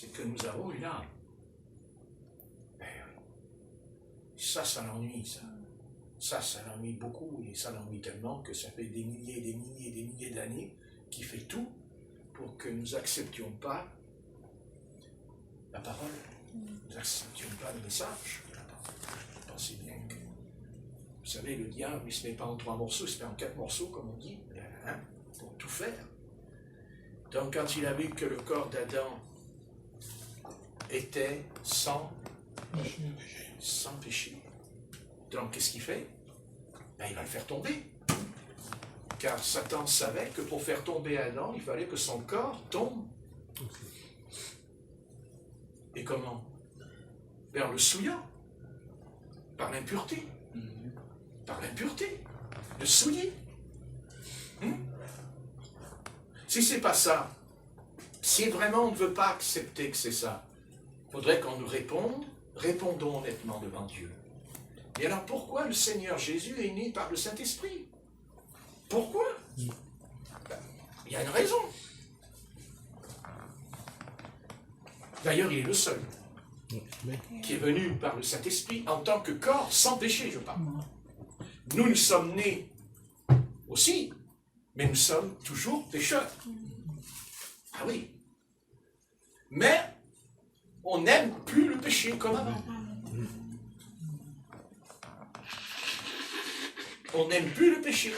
c'est que nous avons une âme. Ça l'ennuie, ça. Ça l'ennuie beaucoup, et ça l'ennuie tellement que ça fait des milliers, des milliers, des milliers d'années qu'il fait tout pour que nous n'acceptions pas la parole, nous n'acceptions pas le message de la parole. Pensez bien que, vous savez, le diable, il ne se met pas en 3 morceaux, il se met en 4 morceaux, comme on dit, hein, pour tout faire. Donc, quand il a vu que le corps d'Adam était sans péché, donc qu'est-ce qu'il fait? Ben, il va le faire tomber. Car Satan savait que pour faire tomber Adam, il fallait que son corps tombe. Et comment? Ben, en le souillant. Par l'impureté. Par l'impureté. Le souiller. Si c'est pas ça, si vraiment on ne veut pas accepter que c'est ça, il faudrait qu'on nous réponde, répondons honnêtement devant Dieu. Et alors pourquoi le Seigneur Jésus est né par le Saint-Esprit? Pourquoi? Ben, il y a une raison. D'ailleurs, il est le seul qui est venu par le Saint-Esprit en tant que corps sans péché, je parle. Nous sommes nés aussi, mais nous sommes toujours pécheurs. Ah oui. Mais on n'aime plus le péché comme avant. On n'aime plus le péché.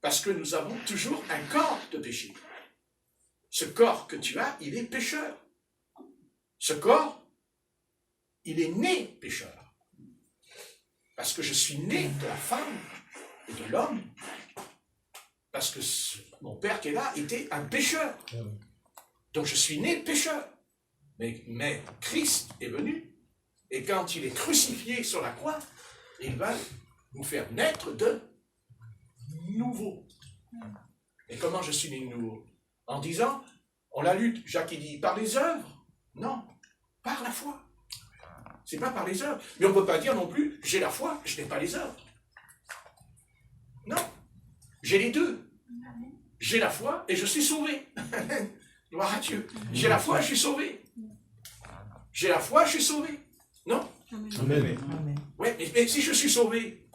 Parce que nous avons toujours un corps de péché. Ce corps que tu as, il est pécheur. Ce corps, il est né pécheur. Parce que je suis né de la femme et de l'homme. Parce que mon père qui est là était un pécheur. Donc je suis né pécheur. Mais Christ est venu. Et quand il est crucifié sur la croix, il va nous faire naître de nouveau. Et comment je suis né de nouveau? En disant, on l'a lu, Jacques il dit, par les œuvres? Non, par la foi. C'est pas par les œuvres. Mais on ne peut pas dire non plus, j'ai la foi, je n'ai pas les œuvres. Non, j'ai les deux. J'ai la foi et je suis sauvé. Gloire à Dieu. J'ai la foi, je suis sauvé. J'ai la foi, je suis sauvé. Non? Amen. Oui, mais si je suis sauvé,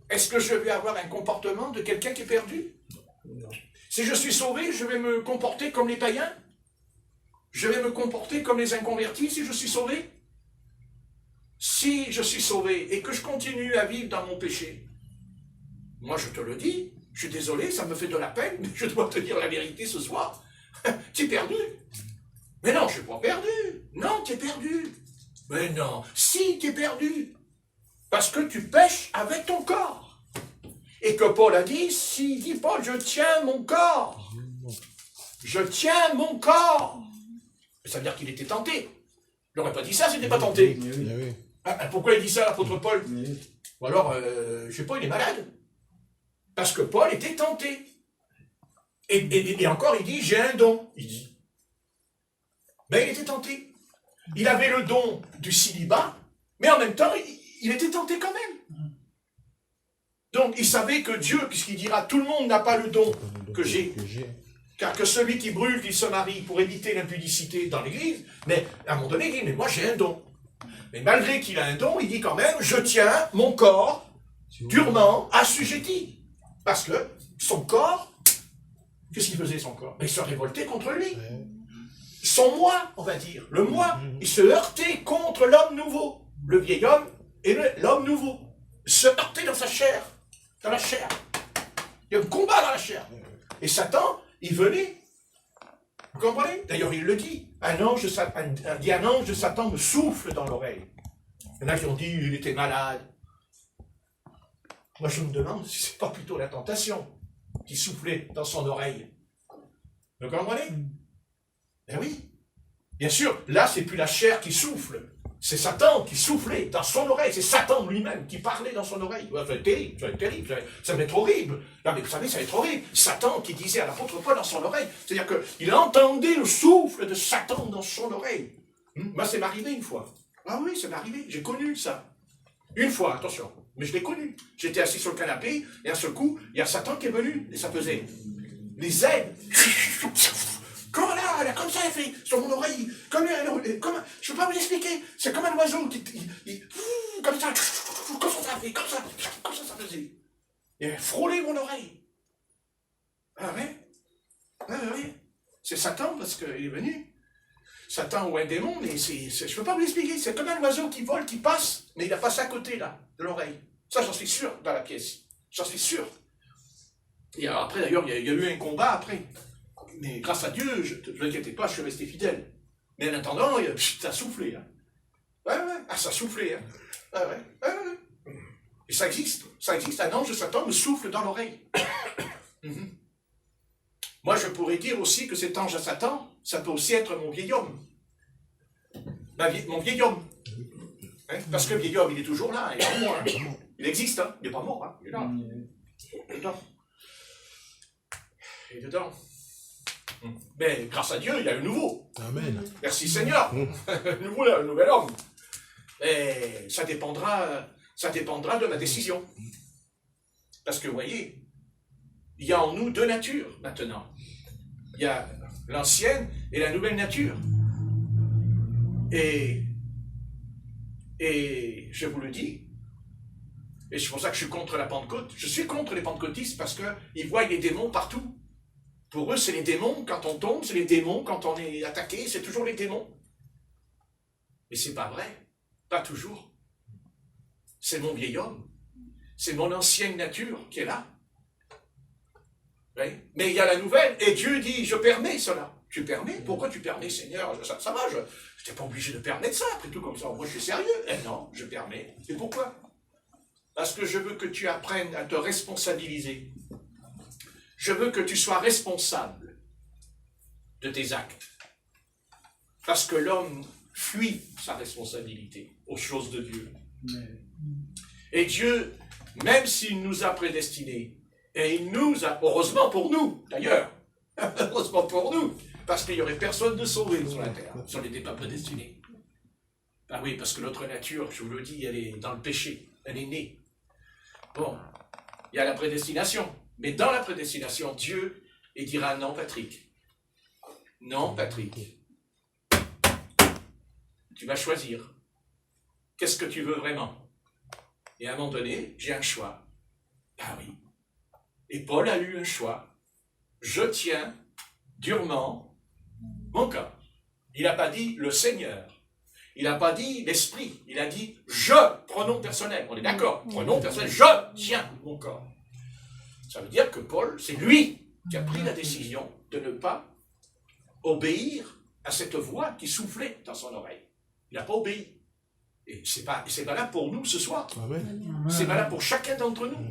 est-ce que je vais avoir un comportement de quelqu'un qui est perdu? Non. Si je suis sauvé, je vais me comporter comme les païens? Je vais me comporter comme les inconvertis si je suis sauvé? Si je suis sauvé et que je continue à vivre dans mon péché, moi je te le dis, je suis désolé, ça me fait de la peine, mais je dois te dire la vérité ce soir. Tu es perdu. Mais non, je ne suis pas perdu. Non, tu es perdu. Mais non, si tu es perdu. Parce que tu pêches avec ton corps. Et que Paul a dit, s'il dit Paul, je tiens mon corps. Je tiens mon corps. Ça veut dire qu'il était tenté. Il n'aurait pas dit ça s'il n'était pas tenté. Pourquoi il dit ça, l'apôtre Paul? Ou alors, je ne sais pas, il est malade. Parce que Paul était tenté. Et encore, il dit, j'ai un don. Il dit. Mais il était tenté. Il avait le don du célibat, mais en même temps, il était tenté quand même. Donc, il savait que Dieu, puisqu'il dira, tout le monde n'a pas le don que j'ai. Car que celui qui brûle, qu'il se marie pour éviter l'impudicité dans l'église, mais à un moment donné, il dit, mais moi j'ai un don. Mais malgré qu'il a un don, il dit quand même, je tiens mon corps durement assujetti. Parce que son corps, qu'est-ce qu'il faisait son corps? Il se révoltait contre lui. Son moi, on va dire, le moi, il se heurtait contre l'homme nouveau. Le vieil homme et l'homme nouveau. Se heurtait dans sa chair, dans la chair. Il y a un combat dans la chair. Et Satan, il venait. Vous comprenez? D'ailleurs, il le dit. Un ange de Satan me souffle dans l'oreille. Il y en a qui ont dit il était malade. Moi, je me demande si c'est pas plutôt la tentation qui soufflait dans son oreille. Vous comprenez? Ben oui. Bien sûr, là, c'est plus la chair qui souffle. C'est Satan qui soufflait dans son oreille. C'est Satan lui-même qui parlait dans son oreille. Ça va être terrible, ça va être terrible, ça va être horrible. Non, mais vous savez, ça va être horrible. Satan qui disait à l'apôtre Paul dans son oreille. C'est-à-dire qu'il entendait le souffle de Satan dans son oreille. Moi, c'est m'arrivé une fois. Ah oui, ça m'est arrivé. J'ai connu ça. Une fois, attention. Mais je l'ai connu. J'étais assis sur le canapé, et à ce coup, il y a Satan qui est venu. Et ça faisait les ailes. Quand là, elle a comme ça, elle fait sur mon oreille, comme je ne peux pas vous expliquer, c'est comme un oiseau qui, comme ça fait, comme ça faisait. Et elle frôlait mon oreille. Ah ouais? Ah oui. C'est Satan parce qu'il est venu. Satan ou un démon, mais je ne peux pas vous l'expliquer, c'est comme un oiseau qui vole, qui passe, mais il a passé à côté là, de l'oreille. Ça, j'en suis sûr dans la pièce. J'en suis sûr. Et alors après, d'ailleurs, il y a eu un combat après. Mais grâce à Dieu, ne vous inquiétez pas, je suis resté fidèle. Mais en attendant, ça a soufflé. Hein. Ouais. Ah, ça a soufflé. Hein. Ah, ouais. Et ça existe. Ça existe. Un ange de Satan me souffle dans l'oreille. Moi, je pourrais dire aussi que cet ange à Satan, ça peut aussi être mon vieil homme. Mon vieil homme. Hein? Parce que le vieil homme, il est toujours là. Il est en moi. Hein. Il existe. Hein. Il n'est pas mort. Hein. Il est là. Il est dedans. Il est dedans. Mais grâce à Dieu, il y a le nouveau. Amen. Merci Seigneur. Le nouveau, le nouvel homme. Et ça dépendra de ma décision. Parce que vous voyez, il y a en nous deux natures maintenant. Il y a l'ancienne et la nouvelle nature. Et je vous le dis, et c'est pour ça que je suis contre la Pentecôte. Je suis contre les pentecôtistes parce qu'ils voient les démons partout. Pour eux, c'est les démons quand on tombe, c'est les démons quand on est attaqué, c'est toujours les démons. Mais c'est pas vrai, pas toujours. C'est mon vieil homme, c'est mon ancienne nature qui est là. Oui. Mais il y a la nouvelle, et Dieu dit, je permets cela. Tu permets? Pourquoi tu permets, Seigneur? Ça va, je n'étais pas obligé de permettre ça, après tout comme ça. Moi, je suis sérieux. Eh non, je permets. Et pourquoi? Parce que je veux que tu apprennes à te responsabiliser. Je veux que tu sois responsable de tes actes. Parce que l'homme fuit sa responsabilité aux choses de Dieu. Et Dieu, même s'il nous a prédestinés, et il nous a, heureusement pour nous, d'ailleurs, heureusement pour nous, parce qu'il n'y aurait personne de sauvé sur la terre, si on n'était pas prédestiné. Ah oui, parce que notre nature, je vous le dis, elle est dans le péché, elle est née. Bon, il y a la prédestination. Mais dans la prédestination, Dieu, il dira non, Patrick. Non, Patrick. Tu vas choisir. Qu'est-ce que tu veux vraiment? Et à un moment donné, j'ai un choix. Ah oui. Et Paul a eu un choix. Je tiens durement mon corps. Il n'a pas dit le Seigneur. Il n'a pas dit l'Esprit. Il a dit je, pronom personnel. On est d'accord? Pronom personnel, je tiens mon corps. Ça veut dire que Paul, c'est lui qui a pris la décision de ne pas obéir à cette voix qui soufflait dans son oreille. Il n'a pas obéi. Et c'est valable pour nous ce soir. Amen. C'est valable pour chacun d'entre nous.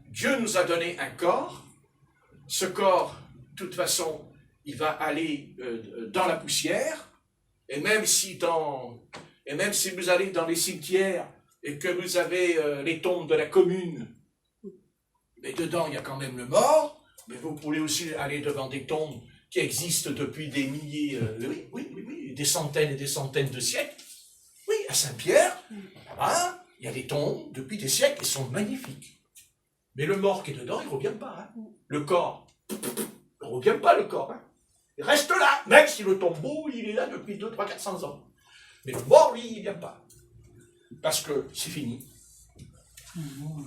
Dieu nous a donné un corps. Ce corps, de toute façon, il va aller dans la poussière. Et même si vous allez dans les cimetières et que vous avez les tombes de la commune, mais dedans, il y a quand même le mort, mais vous pouvez aussi aller devant des tombes qui existent depuis des milliers, oui, des centaines et des centaines de siècles. Oui, à Saint-Pierre, là-bas, il y a des tombes depuis des siècles qui sont magnifiques. Mais le mort qui est dedans, il ne revient pas. Hein. Le corps, il ne revient pas, le corps. Hein. Il reste là, même si le tombeau, il est là depuis 200, 300, 400 ans. Mais le mort, lui, il ne vient pas. Parce que c'est fini.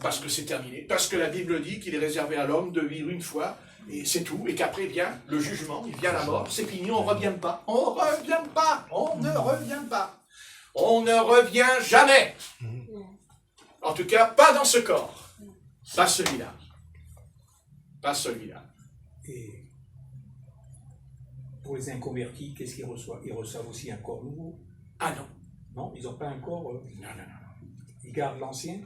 Parce que c'est terminé. Parce que la Bible dit qu'il est réservé à l'homme de vivre une fois, et c'est tout. Et qu'après vient le jugement, il vient la mort. C'est fini, on ne revient pas. On ne revient pas. On ne revient pas. On ne revient jamais. En tout cas, pas dans ce corps. Pas celui-là. Pas celui-là. Et pour les inconvertis, qu'est-ce qu'ils reçoivent? Ils reçoivent aussi un corps nouveau? Ah non. Non, ils n'ont pas un corps... Non. Ils gardent l'ancien?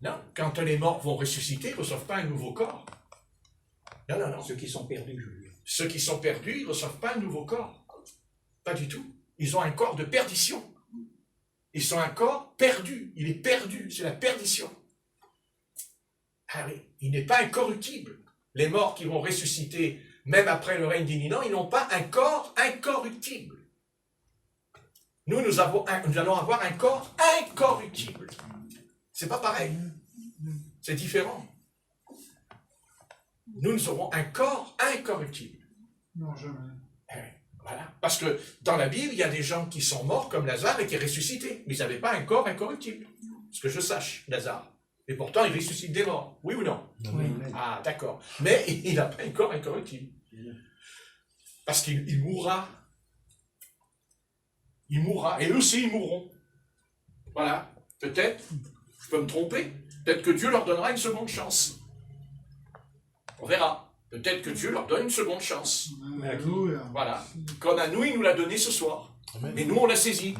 Non, quand les morts vont ressusciter, ils ne reçoivent pas un nouveau corps. Non. Ceux qui sont perdus, je veux dire. Ceux qui sont perdus, ils ne reçoivent pas un nouveau corps. Pas du tout. Ils ont un corps de perdition. Ils ont un corps perdu. Il est perdu. C'est la perdition. Ah oui, il n'est pas incorruptible. Les morts qui vont ressusciter, même après le règne imminent, ils n'ont pas un corps incorruptible. Nous allons avoir un corps incorruptible. C'est pas pareil. C'est différent. Nous aurons un corps incorruptible. Non, jamais. Voilà. Parce que dans la Bible, il y a des gens qui sont morts comme Lazare et qui ressuscités. Mais ils n'avaient pas un corps incorruptible. Ce que je sache, Lazare. Et pourtant, il ressuscite des morts. Oui ou non? Oui. Ah, d'accord. Mais il n'a pas un corps incorruptible. Parce qu'il mourra. Il mourra. Et eux aussi, ils mourront. Voilà. Peut-être, je peux me tromper, peut-être que Dieu leur donnera une seconde chance. On verra. Peut-être que Dieu leur donne une seconde chance. Alléluia. Voilà. Comme à nous, il nous l'a donné ce soir. Amen. Mais nous, on l'a saisi.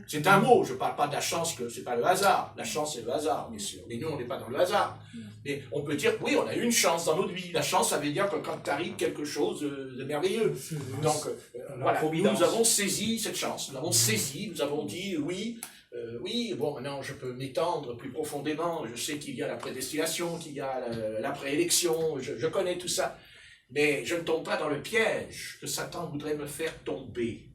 C'est un mot, je ne parle pas de la chance, que c'est pas le hasard. La chance, c'est le hasard, bien sûr. Mais nous, on n'est pas dans le hasard. Mais on peut dire, oui, on a eu une chance dans notre vie. La chance, ça veut dire que quand t'arrive quelque chose de merveilleux. Donc, voilà, nous avons saisi cette chance. Nous l'avons saisi, nous avons dit, oui, bon, maintenant, je peux m'étendre plus profondément. Je sais qu'il y a la prédestination, qu'il y a la préélection, je connais tout ça. Mais je ne tombe pas dans le piège que Satan voudrait me faire tomber,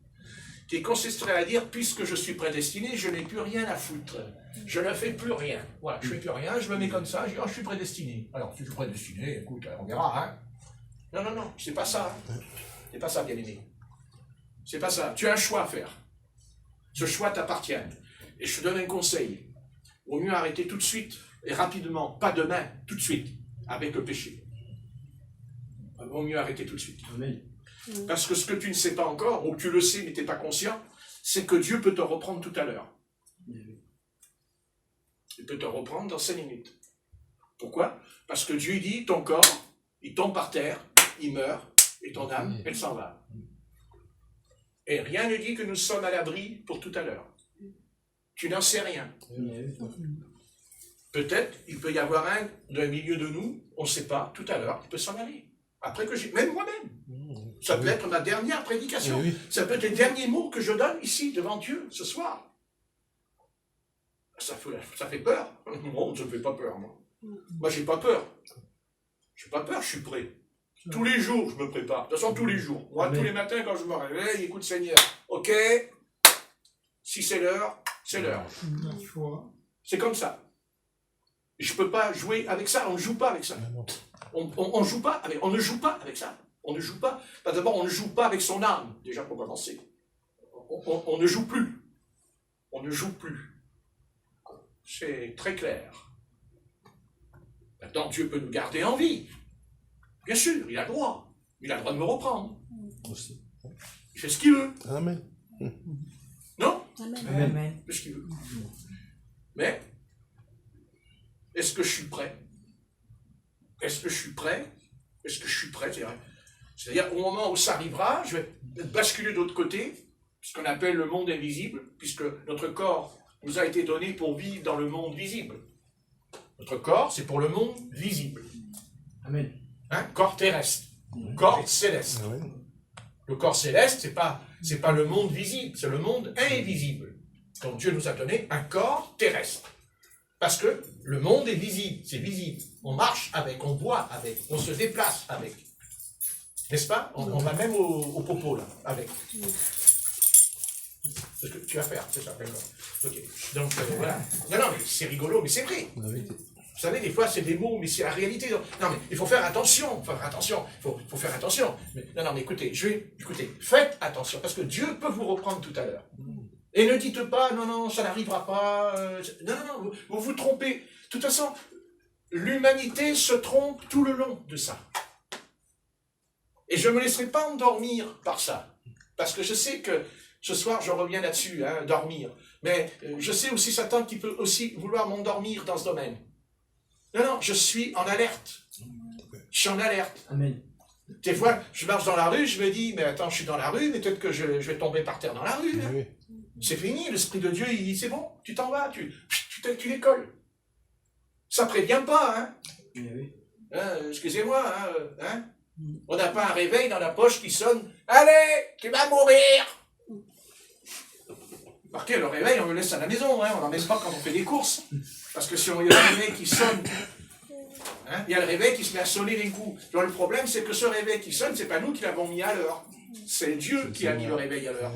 qui consisterait à dire, puisque je suis prédestiné, je n'ai plus rien à foutre. Je ne fais plus rien. Voilà, je ne fais plus rien, je me mets comme ça, je dis, oh, je suis prédestiné. Alors, si je suis prédestiné, écoute, on verra, hein. Non, c'est pas ça. Hein. C'est pas ça, bien-aimé. C'est pas ça. Tu as un choix à faire. Ce choix t'appartient. Et je te donne un conseil. Au mieux arrêter tout de suite, et rapidement, pas demain, tout de suite, avec le péché. Au mieux arrêter tout de suite. Amen. Parce que ce que tu ne sais pas encore, ou tu le sais mais tu n'es pas conscient, c'est que Dieu peut te reprendre tout à l'heure. Il peut te reprendre dans 5 minutes. Pourquoi? Parce que Dieu dit, ton corps, il tombe par terre, il meurt, et ton âme, elle s'en va. Et rien ne dit que nous sommes à l'abri pour tout à l'heure. Tu n'en sais rien. Peut-être, il peut y avoir un d'un milieu de nous, on ne sait pas, tout à l'heure, il peut s'en aller. Après que j'ai, même moi-même. Ça peut être ma dernière prédication. Oui. Ça peut être les derniers mots que je donne ici, devant Dieu, ce soir. Ça fait peur. Moi, je ne fais pas peur, moi. Moi, j'ai pas peur. J'ai pas peur, je suis prêt. Tous les jours, je me prépare. De toute façon, tous les jours. Moi, tous les matins, quand je me réveille, écoute, Seigneur, ok, si c'est l'heure, c'est l'heure. C'est comme ça. Je ne peux pas jouer avec ça, on ne joue pas avec ça. On joue pas avec, on ne joue pas avec ça. On ne joue pas. D'abord, on ne joue pas avec son âme, déjà pour commencer. On ne joue plus. On ne joue plus. C'est très clair. Maintenant, Dieu peut nous garder en vie. Bien sûr, il a le droit. Il a le droit de me reprendre. Il fait ce qu'il veut. Amen. Non? Amen. Il fait ce qu'il veut. Mais, est-ce que je suis prêt? Est-ce que je suis prêt? Est-ce que je suis prêt? C'est-à-dire, au moment où ça arrivera, je vais basculer de l'autre côté, ce qu'on appelle le monde invisible, puisque notre corps nous a été donné pour vivre dans le monde visible. Notre corps, c'est pour le monde visible. Amen. Hein? Corps terrestre, corps céleste. Amen. Le corps céleste, c'est pas le monde visible, c'est le monde invisible. Donc Dieu nous a donné un corps terrestre. Parce que le monde est visible, c'est visible. On marche avec, on boit avec, on se déplace avec. N'est-ce pas? On va même au popo, là, avec. C'est ce que tu vas faire, c'est ça, d'accord. Ok. Donc, voilà. Non, mais c'est rigolo, mais c'est vrai. Vous savez, des fois, c'est des mots, mais c'est la réalité. Non, mais il faut faire attention. Il faut faire attention. Mais, non, mais écoutez, faites attention, parce que Dieu peut vous reprendre tout à l'heure. Et ne dites pas, non, ça n'arrivera pas. Non, vous vous trompez. De toute façon, l'humanité se trompe tout le long de ça. Et je ne me laisserai pas endormir par ça. Parce que je sais que, ce soir, je reviens là-dessus, hein, dormir. Mais je sais aussi Satan qui peut aussi vouloir m'endormir dans ce domaine. Non, je suis en alerte. Je suis en alerte. Amen. Des fois, je marche dans la rue, je me dis, mais attends, je suis dans la rue, mais peut-être que je vais tomber par terre dans la rue. Hein. Oui. C'est fini, l'Esprit de Dieu, il dit, c'est bon, tu t'en vas, tu décolles. Ça prévient pas, hein. Oui. Excusez-moi, hein. On n'a pas un réveil dans la poche qui sonne, allez, tu vas mourir. Marquez, le réveil, on le laisse à la maison, hein. On n'en met pas quand on fait des courses. Parce que si on y a le réveil qui sonne, hein, il y a le réveil qui se met à sonner d'un coup. Donc le problème, c'est que ce réveil qui sonne, c'est pas nous qui l'avons mis à l'heure. C'est Dieu qui a mis le réveil à l'heure.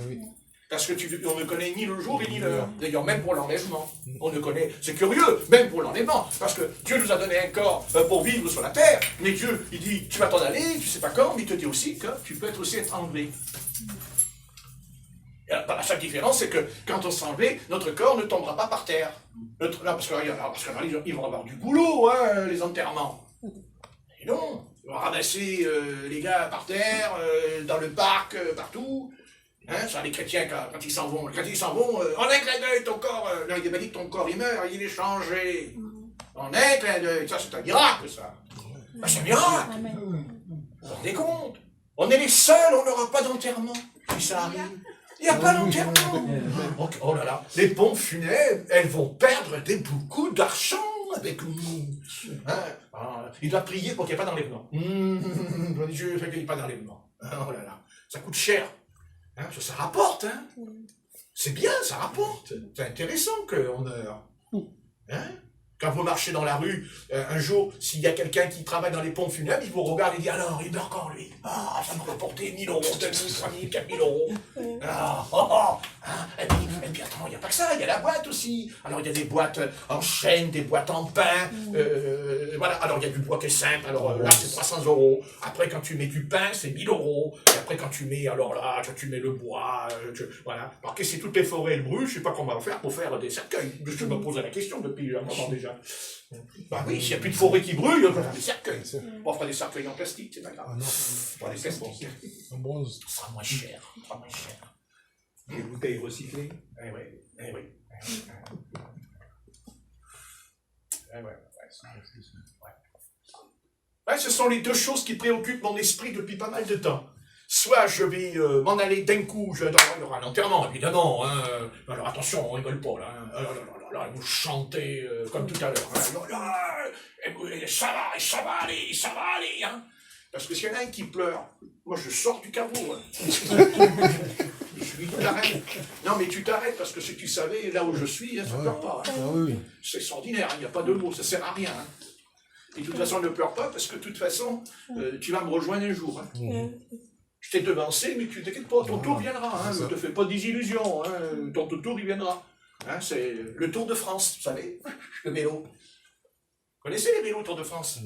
Parce que on ne connaît ni le jour et ni l'heure. D'ailleurs, même pour l'enlèvement. On ne connaît, c'est curieux, même pour l'enlèvement. Parce que Dieu nous a donné un corps pour vivre sur la terre. Mais Dieu, il dit, tu vas t'en aller, tu sais pas quand, mais il te dit aussi que tu peux aussi être enlevé. La seule différence, c'est que quand on sera enlevé, notre corps ne tombera pas par terre. Parce qu'ils vont avoir du boulot, hein, les enterrements. Et non, ils vont ramasser les gars par terre, dans le parc, partout. Hein, ça, les chrétiens, quand ils s'en vont, en un clin d'œil, ton corps, non, il n'est pas dit que ton corps il meurt, il est changé. En un clin d'œil, ça c'est un miracle, ça. C'est un miracle. Vous vous rendez compte? On est les seuls, on n'aura pas d'enterrement. Puis ça arrive. Il n'y a pas d'enterrement. Oh là là, les pompes funèbres, elles vont perdre beaucoup d'argent avec nous. Hein? Il doit prier pour qu'il n'y ait pas d'enlèvement. Dieu fait qu'il n'y ait pas d'enlèvement. Oh là là, ça coûte cher. Hein? Ça rapporte. Hein? C'est bien, ça rapporte. C'est intéressant qu'on meure. Hein? Quand vous marchez dans la rue, un jour, s'il y a quelqu'un qui travaille dans les pompes funèbres, il vous regarde et dit, alors, il meurt quand, lui? Ah, ça m'a rapporté 1 000 euros, 2 000, 3 000, 4 000 euros. Ah, hein? Et puis attends, il n'y a pas que ça, il y a la boîte aussi. Alors, il y a des boîtes en chêne, des boîtes en pain. Voilà, alors il y a du bois qui est simple, alors là, c'est 300 euros. Après, quand tu mets du pain, c'est 1 000 euros. Et après, quand tu mets, alors là, quand tu mets le bois, voilà. Alors, que si toutes les forêts elles brûlent, je ne sais pas comment on va faire pour faire des cercueils. Je me pose la question depuis un moment déjà. Bah oui, s'il n'y a plus de forêt qui brûle, on va faire des cercueils. On fera des cercueils en plastique, c'est pas grave. On fera des plastiques. En bronze. Ça sera moins cher. Les bouteilles recyclées. Eh oui. Ce sont les deux choses qui préoccupent mon esprit depuis pas mal de temps. Soit je vais m'en aller d'un coup, il y aura un enterrement, évidemment. Hein. Alors attention, on rigole pas, là. Là, vous chantez comme tout à l'heure. Hein. Ça va aller. Hein. Parce que s'il y en a un qui pleure, moi je sors du caveau. Hein. Tu t'arrêtes. Non, mais tu t'arrêtes parce que si tu savais, là où je suis, hein, ça ne pleure pas. Hein. Oui. C'est extraordinaire, il n'y a pas de mots, ça ne sert à rien. Hein. Et de toute façon, ne pleure pas parce que de toute façon, tu vas me rejoindre un jour. Hein. Je t'ai devancé, mais tu t'inquiètes pas, ton tour viendra. Hein. Ne te fais pas des-illusions. Hein. Ton tour, il viendra. Hein, c'est le Tour de France, vous savez, le vélo. Vous connaissez les vélos Tour de France?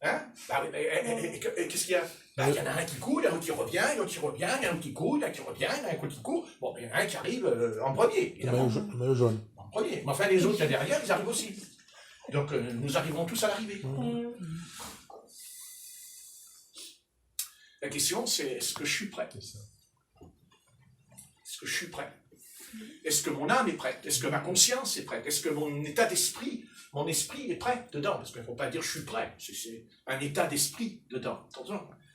Hein? Bah, qu'est-ce qu'il y a? Bah, il y en a un qui court, il y en a un qui revient, il y en a un qui revient, il y en a un qui court, il y en a un qui revient, il y en a un qui court. Bon, il y en a un qui arrive en premier. Maillot jaune. En premier. Mais enfin, les autres, il y a derrière, ils arrivent aussi. Donc, nous arriverons tous à l'arrivée. La question, c'est est-ce que je suis prêt? Est-ce que je suis prêt? Est-ce que mon âme est prête? Est-ce que ma conscience est prête? Est-ce que mon état d'esprit, mon esprit est prêt dedans? Parce qu'il ne faut pas dire je suis prêt. C'est un état d'esprit dedans.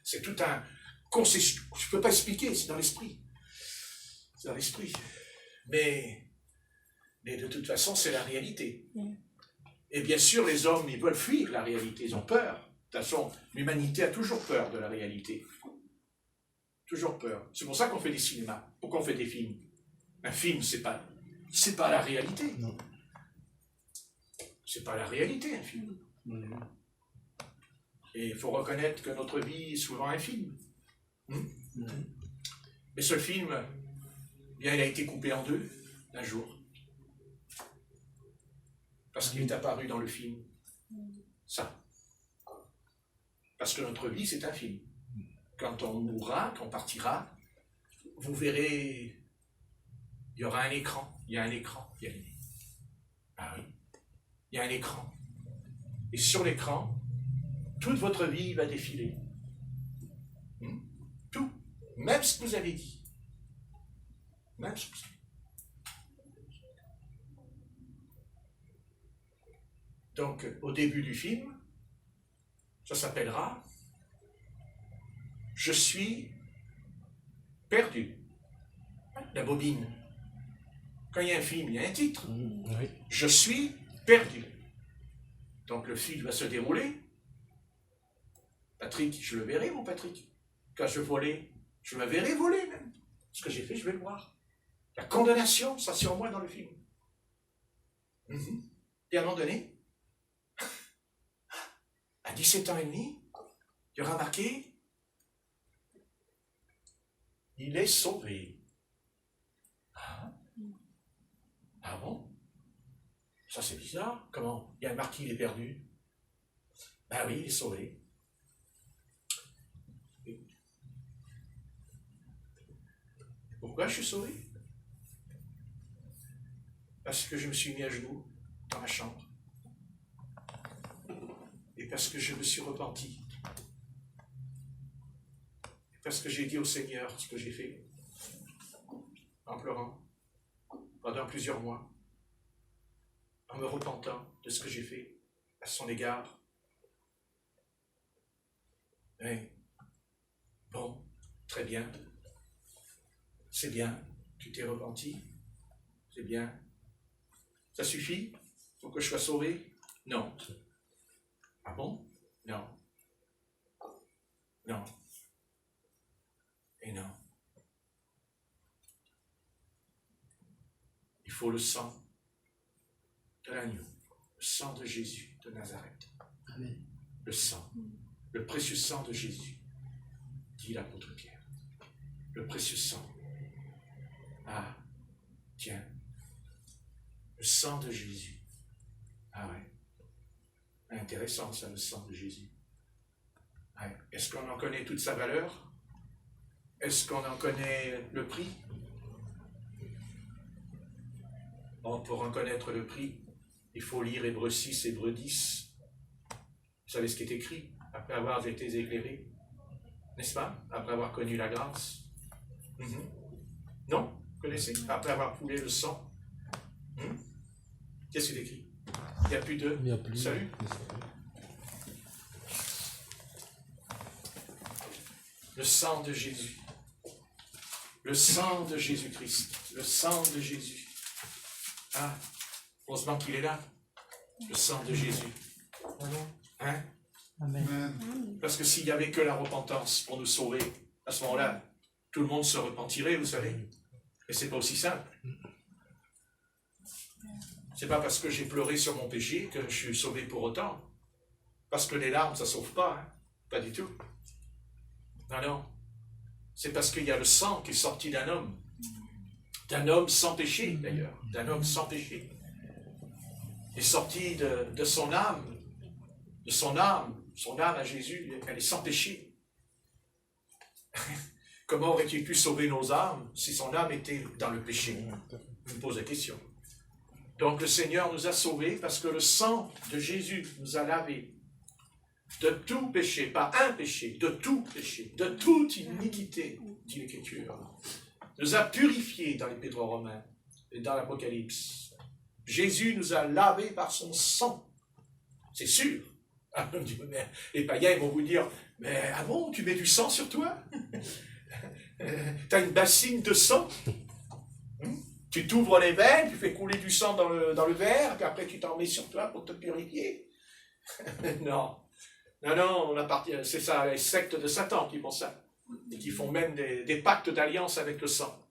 C'est tout un concession. Je ne peux pas expliquer, c'est dans l'esprit. C'est dans l'esprit. Mais de toute façon, c'est la réalité. Et bien sûr, les hommes, ils veulent fuir la réalité. Ils ont peur. De toute façon, l'humanité a toujours peur de la réalité. Toujours peur. C'est pour ça qu'on fait des cinémas. Pourquoi on fait des films? Un film, c'est pas la réalité. Non. C'est pas la réalité, un film. Et il faut reconnaître que notre vie est souvent un film. Mais ce film, bien, il a été coupé en deux un jour. Parce qu'il est apparu dans le film. Ça. Parce que notre vie, c'est un film. Quand on mourra, quand on partira, vous verrez... Il y aura un écran. Il y a un écran. Ah oui. Il y a un écran. Et sur l'écran, toute votre vie va défiler. Tout. Même ce que vous avez dit. Même ce que vous avez dit. Donc, au début du film, ça s'appellera « Je suis perdu ». La bobine. Quand il y a un film, il y a un titre. Oui. Je suis perdu. Donc le film va se dérouler. Patrick, je le verrai, mon Patrick. Quand je volais, je me verrai voler même. Ce que j'ai fait, je vais le voir. La condamnation, ça sur moi dans le film. Et à un moment donné, à 17 ans et demi, il y aura marqué « Il est sauvé ». Ah bon? Ça c'est bizarre. Comment? Il y a un marquis, il est perdu. Ben oui, il est sauvé. Pourquoi je suis sauvé? Parce que je me suis mis à genoux dans ma chambre. Et parce que je me suis repenti. Et parce que j'ai dit au Seigneur ce que j'ai fait. En pleurant. Pendant plusieurs mois. En me repentant de ce que j'ai fait à son égard. Oui. Bon, très bien. C'est bien. Tu t'es repenti. C'est bien. Ça suffit pour que je sois sauvé? Non. Ah bon? Non. Non. Et non. Il faut le sang de l'agneau, le sang de Jésus de Nazareth. Amen. Le sang, le précieux sang de Jésus, dit l'apôtre Pierre. Le précieux sang. Ah, tiens, le sang de Jésus. Ah ouais. Intéressant ça, le sang de Jésus. Ouais. Est-ce qu'on en connaît toute sa valeur? Est-ce qu'on en connaît le prix? Bon, pour en connaître le prix, il faut lire Hébreux 6, Hébreux 10. Vous savez ce qui est écrit, après avoir été éclairé, n'est-ce pas? Après avoir connu la grâce. Non? Vous connaissez? Après avoir coulé le sang. Qu'est-ce qui est écrit? Il n'y a plus de... Il n'y a plus. Salut? Le sang de Jésus. Le sang de Jésus-Christ. Le sang de Jésus. Ah, heureusement qu'il est là. Le sang de Jésus. Hein? Amen. Parce que s'il n'y avait que la repentance pour nous sauver, à ce moment-là, tout le monde se repentirait, vous savez. Et c'est pas aussi simple. C'est pas parce que j'ai pleuré sur mon péché que je suis sauvé pour autant. Parce que les larmes, ça sauve pas. Hein? Pas du tout. Non, non. C'est parce qu'il y a le sang qui est sorti d'un homme. D'un homme sans péché, d'ailleurs. D'un homme sans péché. Il est sorti de son âme. De son âme. Son âme à Jésus, elle est sans péché. Comment aurait-il pu sauver nos âmes si son âme était dans le péché? Je me pose la question. Donc le Seigneur nous a sauvés parce que le sang de Jésus nous a lavés de tout péché, pas un péché, de tout péché, de toute iniquité, dit l'Écriture. Nous a purifiés dans l'Épître aux Romains et dans l'Apocalypse. Jésus nous a lavés par son sang. C'est sûr. Ah, les païens ils vont vous dire, mais ah bon, tu mets du sang sur toi? T'as une bassine de sang? Tu t'ouvres les veines, tu fais couler du sang dans le verre, puis après tu t'en mets sur toi pour te purifier. Non. Non, c'est ça, les sectes de Satan qui font ça. Et qui font même des pactes d'alliance avec le sang.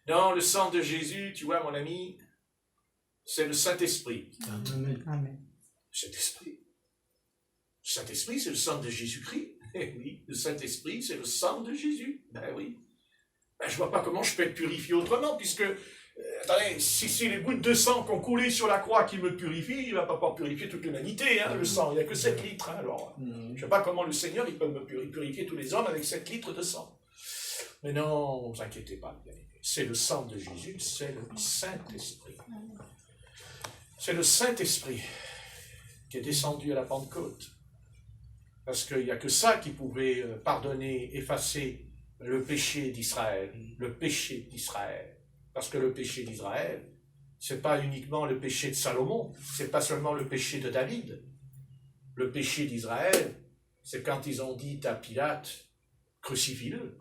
Non, le sang de Jésus, tu vois mon ami, c'est le Saint-Esprit. Amen. Amen. Saint-Esprit. Saint-Esprit, c'est le sang de Jésus-Christ. Eh oui, le Saint-Esprit, c'est le sang de Jésus. Ben oui. Ben, je ne vois pas comment je peux être purifié autrement, puisque, attendez, si les gouttes de sang qui ont coulé sur la croix qui me purifient, il ne va pas pouvoir purifier toute l'humanité, hein, le sang. Il n'y a que 7 litres. Hein, alors, je ne sais pas comment le Seigneur il peut me purifier tous les hommes avec 7 litres de sang. Mais non, ne vous inquiétez pas, bien aimés. C'est le sang de Jésus, c'est le Saint-Esprit. C'est le Saint-Esprit qui est descendu à la Pentecôte. Parce qu'il n'y a que ça qui pouvait pardonner, effacer le péché d'Israël. Le péché d'Israël. Parce que le péché d'Israël, ce n'est pas uniquement le péché de Salomon, ce n'est pas seulement le péché de David. Le péché d'Israël, c'est quand ils ont dit à Pilate, crucifie-le.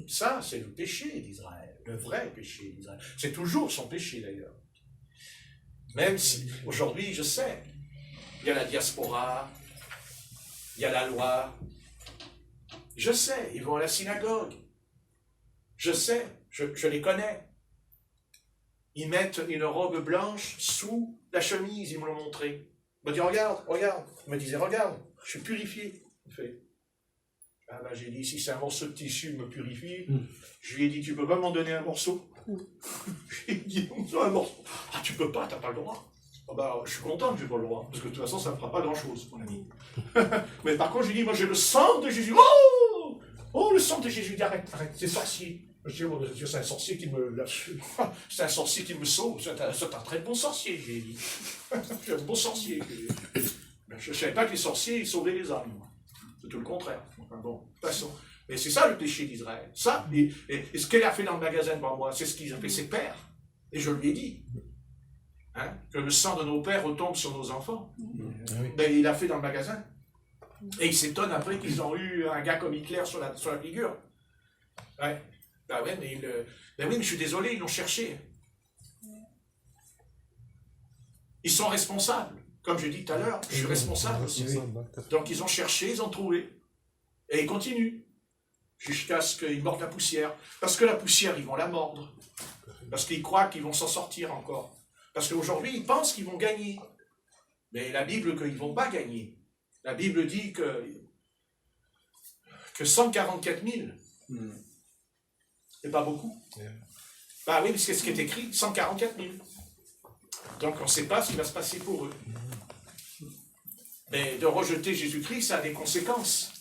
Ça, c'est le péché d'Israël, le vrai péché d'Israël. C'est toujours son péché d'ailleurs. Même si, aujourd'hui, je sais, il y a la diaspora, il y a la loi. Je sais, ils vont à la synagogue. Je sais, je les connais. Ils mettent une robe blanche sous la chemise, ils me l'ont montré. Ils me disent, regarde. Ils me disaient, regarde, je suis purifié. Ah ben, j'ai dit, si c'est un morceau de tissu me purifie, je lui ai dit, tu peux pas m'en donner un morceau? J'ai dit, un morceau. Ah, tu peux pas, t'as pas le droit. Ah ben, je suis content que j'ai pas le droit, parce que de toute façon, ça ne fera pas grand-chose, mon ami. Mais par contre, j'ai dit, moi j'ai le sang de Jésus. Oh! Oh, le sang de Jésus, dit, arrête, c'est sorcier. Je dis, oh, c'est un sorcier qui me... C'est un sorcier qui me sauve, c'est un très bon sorcier, j'ai dit. C'est un bon sorcier. Je ne savais pas que les sorciers, ils sauvaient les âmes. C'est tout le contraire. Enfin bon, de toute façon. Mais c'est ça le péché d'Israël. Ça, et ce qu'elle a fait dans le magasin devant moi, c'est ce qu'ils ont fait ses pères. Et je lui ai dit. Hein, que le sang de nos pères retombe sur nos enfants. Ben, il l'a fait dans le magasin. Et il s'étonne après qu'ils ont eu un gars comme Hitler sur la figure. Ouais. Ben ouais, mais oui, mais je suis désolé, ils l'ont cherché. Ils sont responsables. Comme je dis tout à l'heure, je suis responsable aussi. Donc ils ont cherché, ils ont trouvé. Et ils continuent. Jusqu'à ce qu'ils mordent la poussière. Parce que la poussière, ils vont la mordre. Parce qu'ils croient qu'ils vont s'en sortir encore. Parce qu'aujourd'hui, ils pensent qu'ils vont gagner. Mais la Bible, qu'ils ne vont pas gagner. La Bible dit que 144 000, c'est pas beaucoup. Bah oui, parce que ce qui est écrit, 144 000. Donc on ne sait pas ce qui va se passer pour eux. Mais de rejeter Jésus-Christ, ça a des conséquences.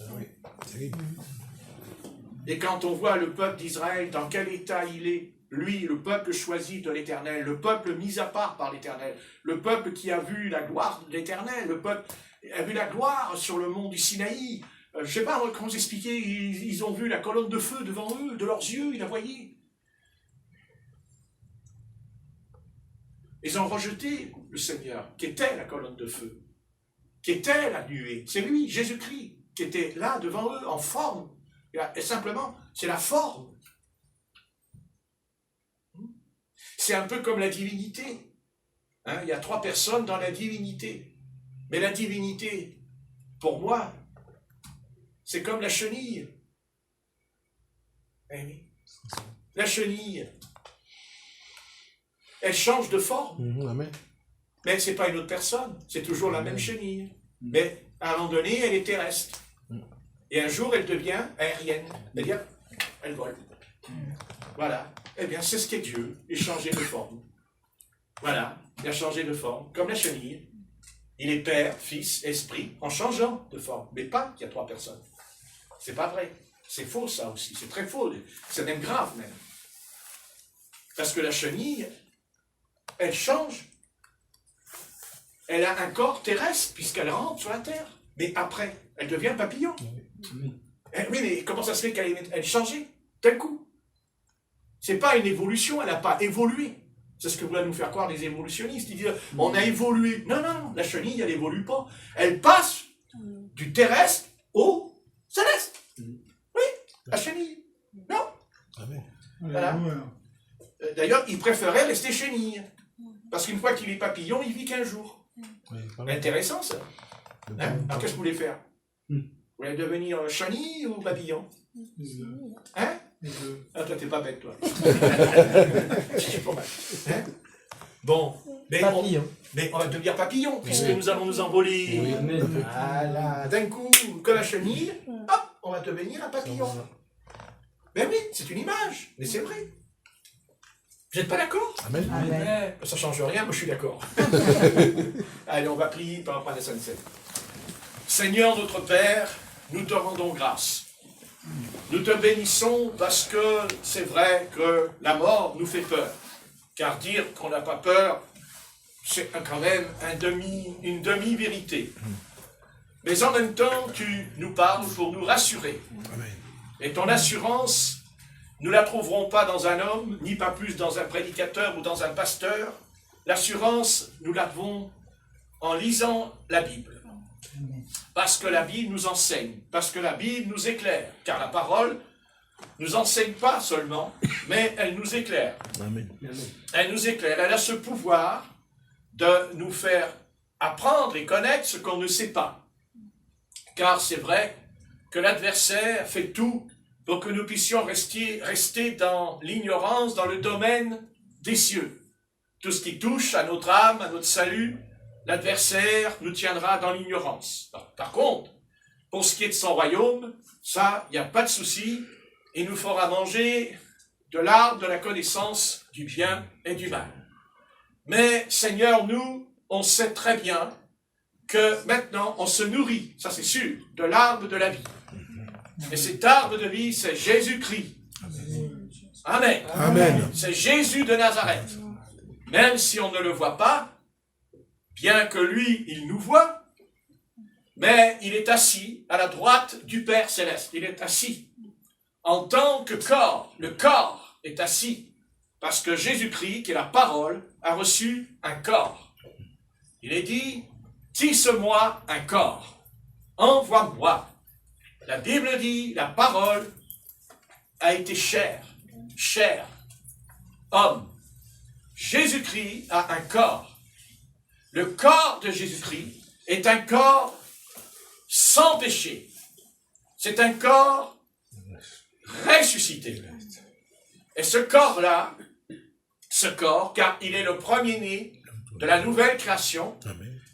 Et quand on voit le peuple d'Israël, dans quel état il est, lui, le peuple choisi de l'Éternel, le peuple mis à part par l'Éternel, le peuple qui a vu la gloire de l'Éternel, le peuple a vu la gloire sur le mont du Sinaï. Je ne sais pas comment vous expliquer, ils ont vu la colonne de feu devant eux, de leurs yeux, ils la voyaient. Ils ont rejeté le Seigneur, qui était la colonne de feu, qui était la nuée. C'est lui, Jésus-Christ, qui était là devant eux, en forme. Et simplement, c'est la forme. C'est un peu comme la divinité. Hein, il y a 3 personnes dans la divinité. Mais la divinité, pour moi, c'est comme la chenille. Eh oui. La chenille, elle change de forme. Mais ce n'est pas une autre personne. C'est toujours la même chenille. Mais à un moment donné, elle est terrestre. Et un jour, elle devient aérienne. C'est-à-dire, elle vole. Voilà. Eh bien, c'est ce qu'est Dieu. Il a changé de forme. Voilà. Il a changé de forme. Comme la chenille. Il est Père, Fils, Esprit, en changeant de forme. Mais pas qu'il y a 3 personnes. C'est pas vrai. C'est faux, ça aussi. C'est très faux. C'est même grave, même. Parce que la chenille, elle change. Elle a un corps terrestre, puisqu'elle rentre sur la terre. Mais après, elle devient papillon. Oui, mais comment ça se fait qu'elle changeait d'un coup? C'est pas une évolution, elle n'a pas évolué. C'est ce que voulaient nous faire croire les évolutionnistes. Ils disent, on a évolué. Non, non, la chenille, elle n'évolue pas. Elle passe du terrestre au céleste. Oui, la chenille. Non. Voilà. D'ailleurs, il préférait rester chenille. Parce qu'une fois qu'il est papillon, il vit qu'un jour. Intéressant, ça. Hein? Alors, qu'est-ce que vous voulez faire? Vous voulez devenir chenille ou papillon? Hein? Ah, toi, t'es pas bête, toi. C'est pas mal. Hein? Bon, mais on va devenir papillon, puisque nous allons nous envoler. Voilà, d'un coup, comme la chenille, hop, on va devenir un papillon. Ben oui, c'est une image, mais c'est vrai. Vous n'êtes pas d'accord? Amen. Amen. Ça ne change rien, moi je suis d'accord. Allez, on va prier par rapport à la Sainte-Seine. Seigneur notre Père, nous te rendons grâce. Nous te bénissons parce que c'est vrai que la mort nous fait peur. Car dire qu'on n'a pas peur, c'est quand même une demi-vérité. Mais en même temps, tu nous parles pour nous rassurer. Et ton assurance, nous ne la trouverons pas dans un homme, ni pas plus dans un prédicateur ou dans un pasteur. L'assurance, nous l'avons en lisant la Bible. Parce que la Bible nous enseigne, parce que la Bible nous éclaire, car la parole ne nous enseigne pas seulement, mais elle nous éclaire. Amen. Elle nous éclaire, elle a ce pouvoir de nous faire apprendre et connaître ce qu'on ne sait pas. Car c'est vrai que l'adversaire fait tout pour que nous puissions rester dans l'ignorance, dans le domaine des cieux. Tout ce qui touche à notre âme, à notre salut, l'adversaire nous tiendra dans l'ignorance. Par contre, pour ce qui est de son royaume, ça, il n'y a pas de souci. Il nous fera manger de l'arbre de la connaissance du bien et du mal. Mais, Seigneur, nous, on sait très bien que maintenant, on se nourrit, ça c'est sûr, de l'arbre de la vie. Et cet arbre de vie, c'est Jésus-Christ. Amen. Amen. C'est Jésus de Nazareth. Même si on ne le voit pas, bien que lui, il nous voit, mais il est assis à la droite du Père Céleste. Il est assis en tant que corps. Le corps est assis parce que Jésus-Christ, qui est la parole, a reçu un corps. Il est dit, tisse-moi un corps, envoie-moi. La Bible dit, la parole a été chair, homme. Jésus-Christ a un corps. Le corps de Jésus-Christ est un corps sans péché. C'est un corps ressuscité. Et ce corps-là, car il est le premier-né de la nouvelle création,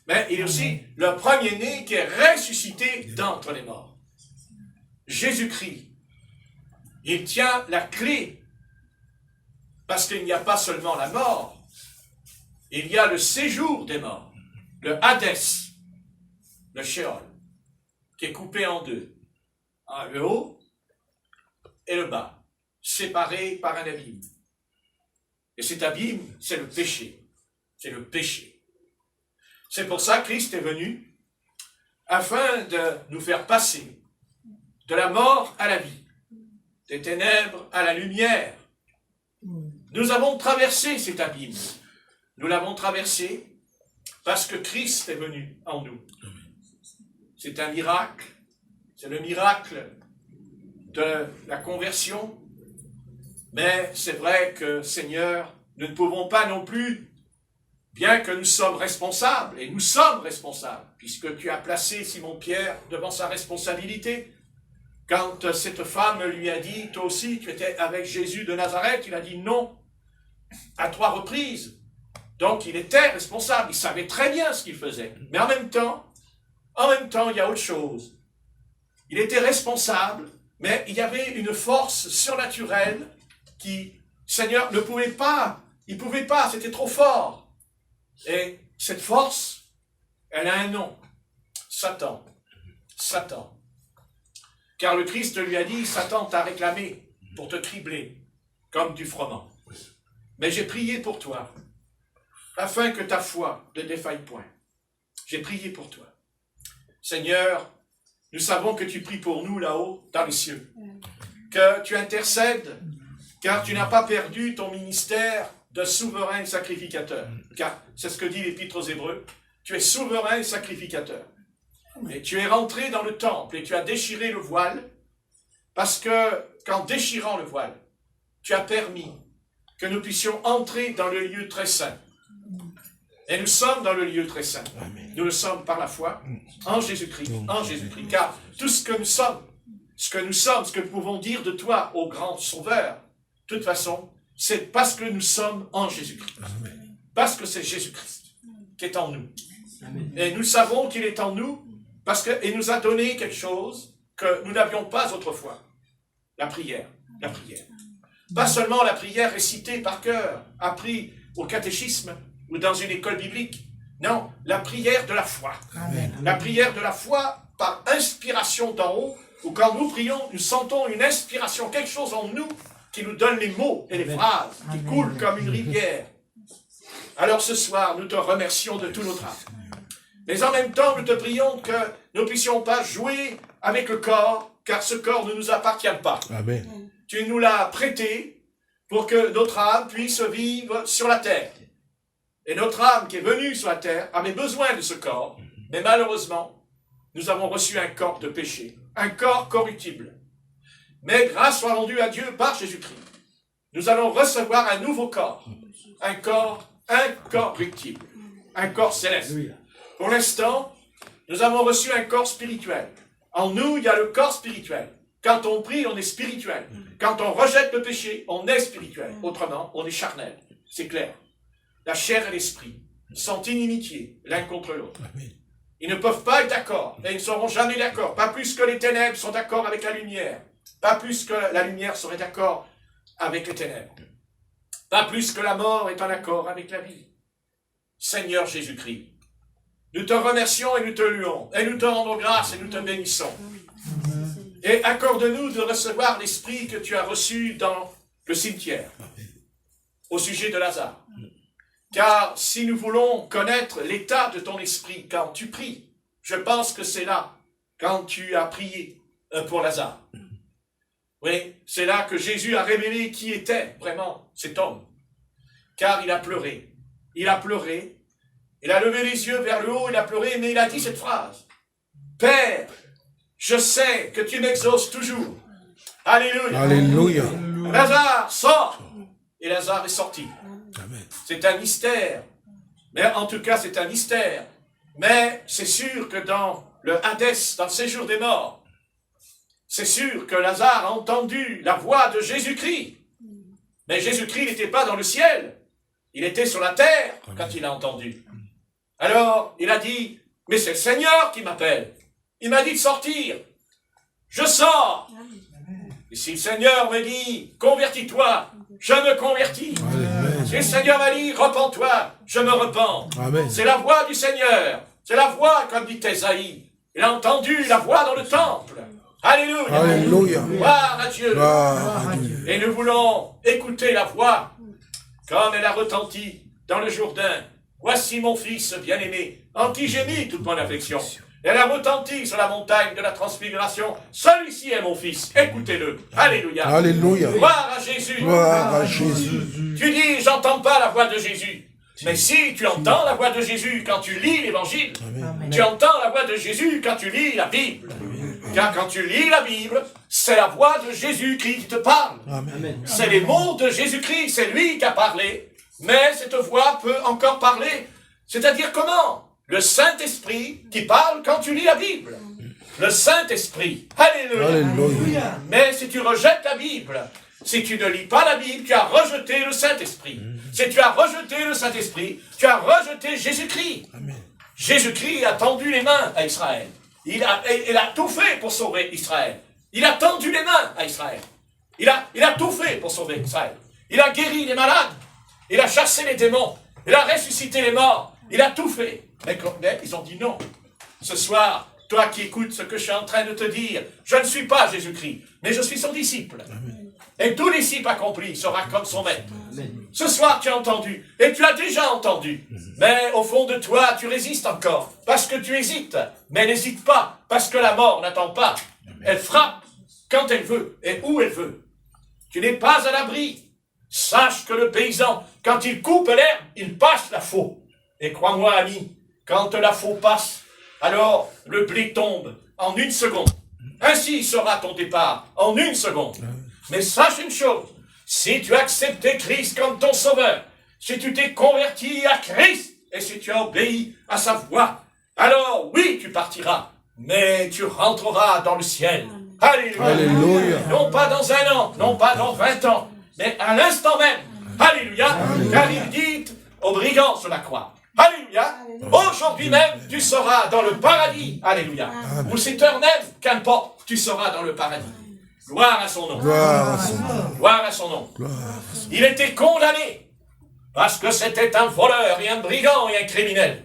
mais il est aussi le premier-né qui est ressuscité d'entre les morts. Jésus-Christ, il tient la clé, parce qu'il n'y a pas seulement la mort, il y a le séjour des morts, le Hadès, le Sheol, qui est coupé en deux, le haut et le bas, séparés par un abîme. Et cet abîme, c'est le péché. C'est le péché. C'est pour ça que Christ est venu, afin de nous faire passer de la mort à la vie, des ténèbres à la lumière. Nous avons traversé cet abîme. Nous l'avons traversé parce que Christ est venu en nous. C'est un miracle. C'est le miracle de la conversion. Mais c'est vrai que, Seigneur, nous ne pouvons pas non plus, bien que nous sommes responsables, et nous sommes responsables, puisque tu as placé Simon-Pierre devant sa responsabilité. Quand cette femme lui a dit, toi aussi, tu étais avec Jésus de Nazareth, il a dit non, à 3 reprises. Donc il était responsable, il savait très bien ce qu'il faisait. Mais en même temps, il y a autre chose. Il était responsable, mais il y avait une force surnaturelle qui, Seigneur, ne pouvait pas, il ne pouvait pas, c'était trop fort. Et cette force, elle a un nom, Satan. Satan. Car le Christ lui a dit, Satan t'a réclamé pour te cribler, comme du froment. Mais j'ai prié pour toi, afin que ta foi ne défaille point. J'ai prié pour toi. Seigneur, nous savons que tu pries pour nous là-haut, dans les cieux, que tu intercèdes, car tu n'as pas perdu ton ministère de souverain sacrificateur. Car c'est ce que dit l'Épître aux Hébreux, tu es souverain sacrificateur. Et tu es rentré dans le temple et tu as déchiré le voile, parce que, qu'en déchirant le voile, tu as permis que nous puissions entrer dans le lieu très saint. Et nous sommes dans le lieu très saint. Nous le sommes par la foi en Jésus-Christ, car tout ce que nous sommes, ce que nous pouvons dire de toi, ô grand Sauveur, de toute façon, c'est parce que nous sommes en Jésus-Christ. Parce que c'est Jésus-Christ qui est en nous. Et nous savons qu'il est en nous, parce qu'il nous a donné quelque chose que nous n'avions pas autrefois. La prière. La prière. Pas seulement la prière récitée par cœur, appris au catéchisme ou dans une école biblique. Non, la prière de la foi. Amen. La prière de la foi par inspiration d'en haut, où quand nous prions, nous sentons une inspiration, quelque chose en nous qui nous donne les mots et les phrases qui coulent comme une rivière. Alors ce soir, nous te remercions de tout notre âme. Mais en même temps, nous te prions que nous ne puissions pas jouer avec le corps, car ce corps ne nous appartient pas. Amen. Tu nous l'as prêté pour que notre âme puisse vivre sur la terre. Et notre âme qui est venue sur la terre avait besoin de ce corps. Mais malheureusement, nous avons reçu un corps de péché, un corps corruptible. Mais grâce soit rendue à Dieu par Jésus-Christ. Nous allons recevoir un nouveau corps, un corps incorruptible, un corps céleste. Pour l'instant, nous avons reçu un corps spirituel. En nous, il y a le corps spirituel. Quand on prie, on est spirituel. Quand on rejette le péché, on est spirituel. Autrement, on est charnel. C'est clair. La chair et l'esprit sont inimitiés l'un contre l'autre. Ils ne peuvent pas être d'accord, et ils ne seront jamais d'accord. Pas plus que les ténèbres sont d'accord avec la lumière. Pas plus que la lumière serait d'accord avec les ténèbres. Pas plus que la mort est en accord avec la vie. Seigneur Jésus-Christ, nous te remercions et nous te louons, et nous te rendons grâce et nous te bénissons. Et accorde-nous de recevoir l'esprit que tu as reçu dans le cimetière, au sujet de Lazare. Car si nous voulons connaître l'état de ton esprit quand tu pries, je pense que c'est là, quand tu as prié pour Lazare. Oui, c'est là que Jésus a révélé qui était vraiment cet homme. Car il a pleuré. Il a pleuré. Il a levé les yeux vers le haut, il a pleuré, mais il a dit cette phrase. Père, je sais que tu m'exauces toujours. Alléluia. Alléluia. Lazare, sort. Et Lazare est sorti. Amen. C'est un mystère. Mais en tout cas, c'est un mystère. Mais c'est sûr que dans le Hadès, dans le séjour des morts, c'est sûr que Lazare a entendu la voix de Jésus-Christ. Mais Jésus-Christ n'était pas dans le ciel. Il était sur la terre quand il a entendu. Alors, il a dit, mais c'est le Seigneur qui m'appelle. Il m'a dit de sortir. Je sors. Et si le Seigneur me dit, convertis-toi, je me convertis. Amen. Si le Seigneur m'a dit, repens-toi, je me repens. Amen. C'est la voix du Seigneur. C'est la voix, comme dit Ésaïe. Il a entendu la voix dans le temple. Alléluia. Alléluia. Gloire à Dieu. Gloire à Dieu. Et nous voulons écouter la voix comme elle a retenti dans le Jourdain. Voici mon fils bien-aimé, en qui j'ai mis toute mon affection. Elle a retenti sur la montagne de la transfiguration. Celui-ci est mon fils. Écoutez-le. Alléluia. Alléluia. Gloire à Jésus. Gloire à Jésus. Tu dis, j'entends pas la voix de Jésus. Mais si tu entends la voix de Jésus quand tu lis l'Évangile, tu entends la voix de Jésus quand tu lis la Bible. Car quand tu lis la Bible, c'est la voix de Jésus-Christ qui te parle. Amen. C'est les mots de Jésus-Christ, c'est lui qui a parlé. Mais cette voix peut encore parler. C'est-à-dire comment? Le Saint-Esprit qui parle quand tu lis la Bible. Le Saint-Esprit. Alléluia. Alléluia. Mais si tu rejettes la Bible, si tu ne lis pas la Bible, tu as rejeté le Saint-Esprit. Si tu as rejeté le Saint-Esprit, tu as rejeté Jésus-Christ. Jésus-Christ a tendu les mains à Israël. Il a tout fait pour sauver Israël. Il a tendu les mains à Israël. Il a tout fait pour sauver Israël. Il a guéri les malades. Il a chassé les démons. Il a ressuscité les morts. Il a tout fait. Mais ils ont dit non. Ce soir, toi qui écoutes ce que je suis en train de te dire, je ne suis pas Jésus-Christ, mais je suis son disciple. Et tout disciple accompli sera comme son maître. Ce soir, tu as entendu, et tu as déjà entendu. Mais au fond de toi, tu résistes encore, parce que tu hésites. Mais n'hésite pas, parce que la mort n'attend pas. Elle frappe quand elle veut, et où elle veut. Tu n'es pas à l'abri. Sache que le paysan, quand il coupe l'herbe, il passe la faux. Et crois-moi, ami, quand la faux passe, alors le blé tombe en 1 seconde. Ainsi sera ton départ, en 1 seconde. Mais sache une chose, si tu as accepté Christ comme ton sauveur, si tu t'es converti à Christ, et si tu as obéi à sa voix, alors oui, tu partiras, mais tu rentreras dans le ciel. Alléluia. Alléluia. Non pas dans 1 an, non pas dans 20 ans, mais à l'instant même. Alléluia. Car il dit aux brigands sur la croix. Alléluia. Aujourd'hui même, tu seras dans le paradis. Alléluia. Ou cette heure même, qu'importe, tu seras dans le paradis. Gloire à son nom. Gloire à son nom. Gloire à son nom. Il était condamné parce que c'était un voleur et un brigand et un criminel.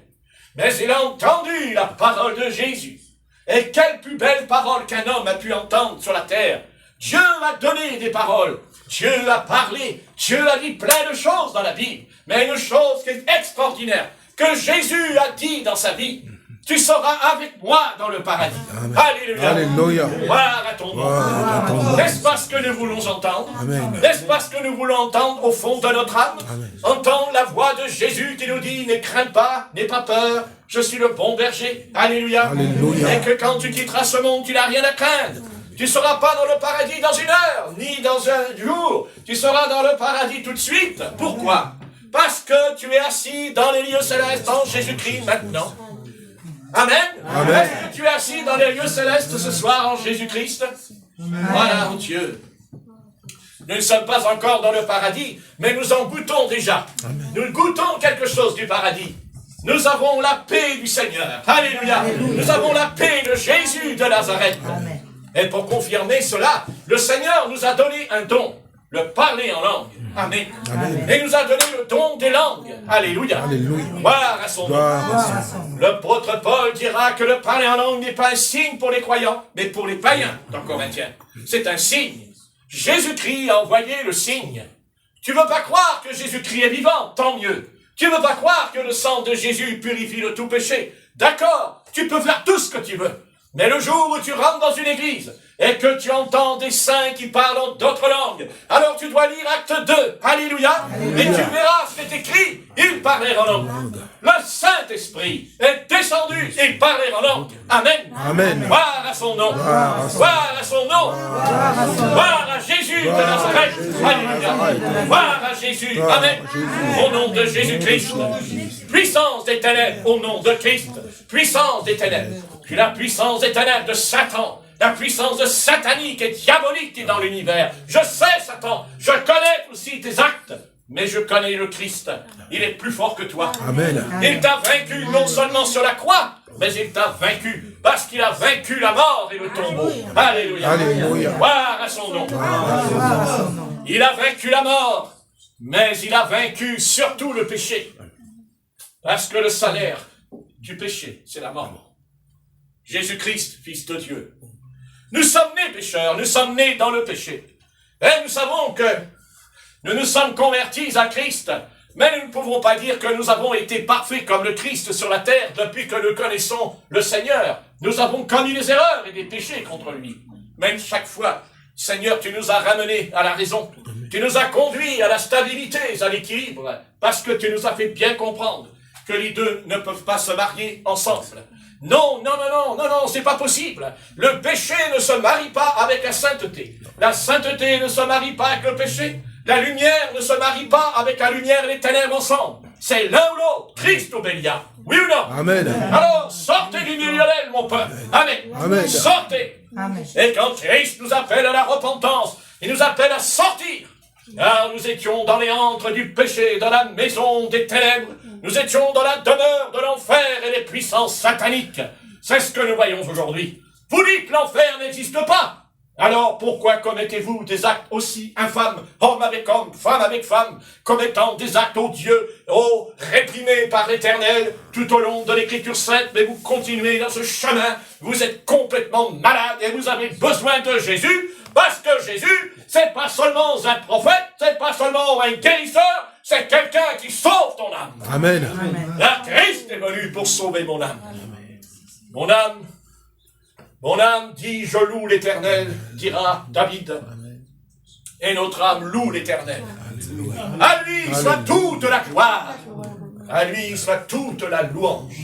Mais il a entendu la parole de Jésus. Et quelle plus belle parole qu'un homme a pu entendre sur la terre. Dieu a donné des paroles. Dieu a parlé. Dieu a dit plein de choses dans la Bible. Mais une chose qui est extraordinaire, que Jésus a dit dans sa vie. Tu seras avec moi dans le paradis. Amen. Alléluia. Alléluia. Gloire à ton nom. N'est-ce pas ce que nous voulons entendre? N'est-ce pas ce que nous voulons entendre au fond de notre âme? Entendre la voix de Jésus qui nous dit, ne crains pas, n'aie pas peur, je suis le bon berger. Alléluia. Alléluia. Et que quand tu quitteras ce monde, tu n'as rien à craindre. Tu ne seras pas dans le paradis dans 1 heure, ni dans 1 jour. Tu seras dans le paradis tout de suite. Pourquoi? Parce que tu es assis dans les lieux célestes en Jésus-Christ maintenant. Amen. Amen. Est-ce que tu es assis dans les lieux célestes ce soir en Jésus-Christ? Voilà, oh Dieu. Nous ne sommes pas encore dans le paradis, mais nous en goûtons déjà. Amen. Nous goûtons quelque chose du paradis. Nous avons la paix du Seigneur. Alléluia. Nous avons la paix de Jésus de Nazareth. Amen. Et pour confirmer cela, le Seigneur nous a donné un don, le parler en langue. Amen. Amen. Et nous a donné le don des langues. Alléluia. Alléluia. Gloire à son nom. Gloire à son nom. L'apôtre Paul dira que le parler en langue n'est pas un signe pour les croyants, mais pour les païens dans Corinthiens. C'est un signe. Jésus-Christ a envoyé le signe. Tu ne veux pas croire que Jésus-Christ est vivant, tant mieux. Tu ne veux pas croire que le sang de Jésus purifie de tout péché. D'accord, tu peux faire tout ce que tu veux. Mais le jour où tu rentres dans une église et que tu entends des saints qui parlent en d'autres langues, alors tu dois lire Acte 2, alléluia, et tu verras ce qui est écrit, ils parlèrent en langue. Le Saint-Esprit est descendu, ils parlèrent en langue. Amen. Amen. Gloire à son nom. Gloire à son nom. Gloire à Jésus de Nazareth. Alléluia. Gloire à Jésus. Amen. Au nom de Jésus-Christ. Puissance des ténèbres au nom de Christ. Puissance des ténèbres. Puis la puissance des ténèbres de Satan. La puissance de satanique et diabolique qui est dans l'univers. Je sais, Satan. Je connais aussi tes actes. Mais je connais le Christ. Il est plus fort que toi. Amen. Il t'a vaincu non seulement sur la croix, mais il t'a vaincu parce qu'il a vaincu la mort et le tombeau. Alléluia. Alléluia. Gloire à son nom. Il a vaincu la mort, mais il a vaincu surtout le péché. Parce que le salaire du péché, c'est la mort. Jésus-Christ, Fils de Dieu. Nous sommes nés pécheurs, nous sommes nés dans le péché. Et nous savons que nous nous sommes convertis à Christ, mais nous ne pouvons pas dire que nous avons été parfaits comme le Christ sur la terre depuis que nous connaissons le Seigneur. Nous avons commis des erreurs et des péchés contre lui. Même chaque fois, Seigneur, tu nous as ramenés à la raison. Tu nous as conduits à la stabilité, à l'équilibre, parce que tu nous as fait bien comprendre que les deux ne peuvent pas se marier ensemble. Non, non, non, non, non, non, c'est pas possible. Le péché ne se marie pas avec la sainteté. La sainteté ne se marie pas avec le péché. La lumière ne se marie pas avec la lumière et les ténèbres ensemble. C'est l'un ou l'autre. Christ ou Béliard. Oui ou non? Amen. Alors, sortez du milieu d'elle, mon peuple. Amen. Amen. Sortez. Amen. Et quand Christ nous appelle à la repentance, il nous appelle à sortir. Car nous étions dans les antres du péché, dans la maison des ténèbres. Nous étions dans la demeure de l'enfer et des puissances sataniques. C'est ce que nous voyons aujourd'hui. Vous dites que l'enfer n'existe pas. Alors pourquoi commettez-vous des actes aussi infâmes, homme avec homme, femme avec femme, commettant des actes odieux, réprimés par l'Éternel tout au long de l'Écriture sainte, mais vous continuez dans ce chemin, vous êtes complètement malade et vous avez besoin de Jésus, parce que Jésus, c'est pas seulement un prophète, c'est pas seulement un guérisseur, c'est quelqu'un qui sauve ton âme. Amen. La Christ est venu pour sauver mon âme. Mon âme dit, je loue l'Éternel, dira David. Et notre âme loue l'Éternel. À lui soit toute la gloire. À lui soit toute la louange.